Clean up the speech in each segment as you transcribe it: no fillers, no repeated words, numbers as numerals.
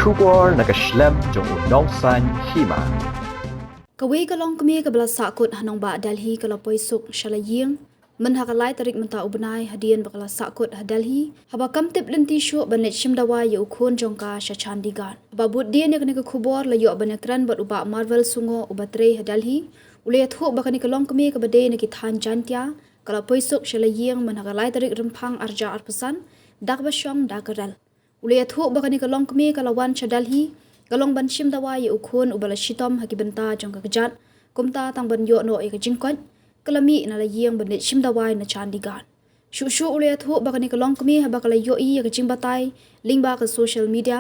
Kubor nakaslem jong unongsan Hima. Kawai ka Longkmie ka bala Sahkut hanong ba Delhi ka lapoi suk shalaying Meghalaya tarik menta ubnai Hadien bakala Sahkut Delhi haba kamtip lenti syu banet shimdawa ye ukhon jongka shachandigarh haba bud dia ne ka khubor la yo banekran bat uba Marvel sungo ubatre Delhi ule thu bakani ka Longkmie ka bade ne ki than jantia kala poisuk shalaying Meghalaya tarik rempang arja arpasan dakba shong dakaral ule thu bakani ka Longkmie kala wan Delhi galong ban shim dawa ye ukhon ubala shitom hakibenta jong ka gajat kumta tang ban yo no e ka jingkot kalami na la yeng ban shim dawa na chandigarh shu ule thu bakani ka Longkmie ha bakala yo i ka jingbatai lingba ka social media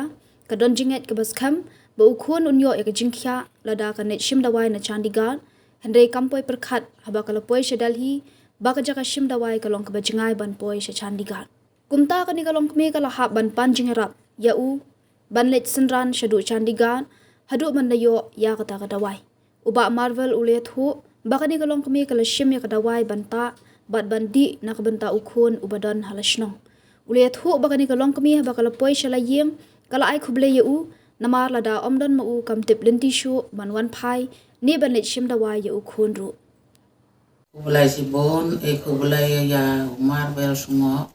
ka don jinget ka baskham ba ukhon un yo e ka jingkhya lada ka net shim dawa na chandigarh handai kampoi perkhat ha bakala poi Delhi ba ka jaka shim dawa ka long ka bajingai ban poi chandigarh kumta ka ni ka Longkmie ka la hab ban pan jingarap ya u banlet senran shadu chandigarh hadu mandayo ya kata kadawai uba Marvel ule thu bakani ka Longkmie kala shim ya kadawai banta bat bandi nak banta ukhon ubadon halashnong ule thu bakani ka Longkmie bakala poi shalayeng kala ai Khublei u namar lada omdon mau kamtip lenti shu manwan phai ni banlet shim dawai ya ukhon ru Khublei sibon Khublei ya Marvel semua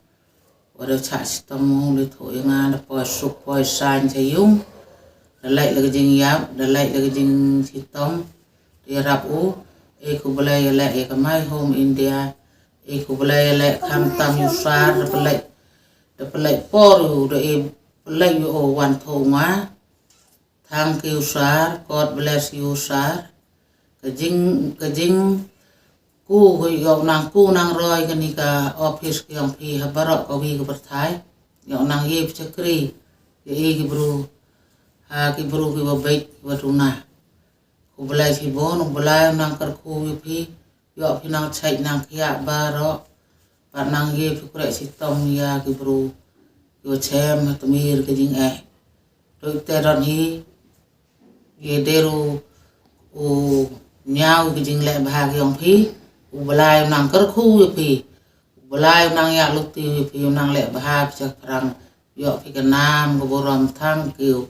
pada cak tamu le tu yang ada pasuk poisan sayung dalai lagi jing yap dalai lagi jing sitom dia rapu Khublei le kamai home India Khublei le kam tam yusar dapelai poru de pelai yo wan thonga thank you sir, God bless you sir kajing ku yo nang roi kani ka office yang pi habarok ka wi ka berthai yo nang ye chakri ye ki bru ki babait watuna Khublei si bon bulai nang kar ku pi yo pi nang chai nang kya baro pa nang ye pi kure si tom ya ki bru yo chem tamir ka jing ro teron hi ye deru u nyau ki jing le bahag yong pi Khublei nang kerku pi Khublei nang ya lukti pi nang le bahab cak perang yo pi kenam goboram thank you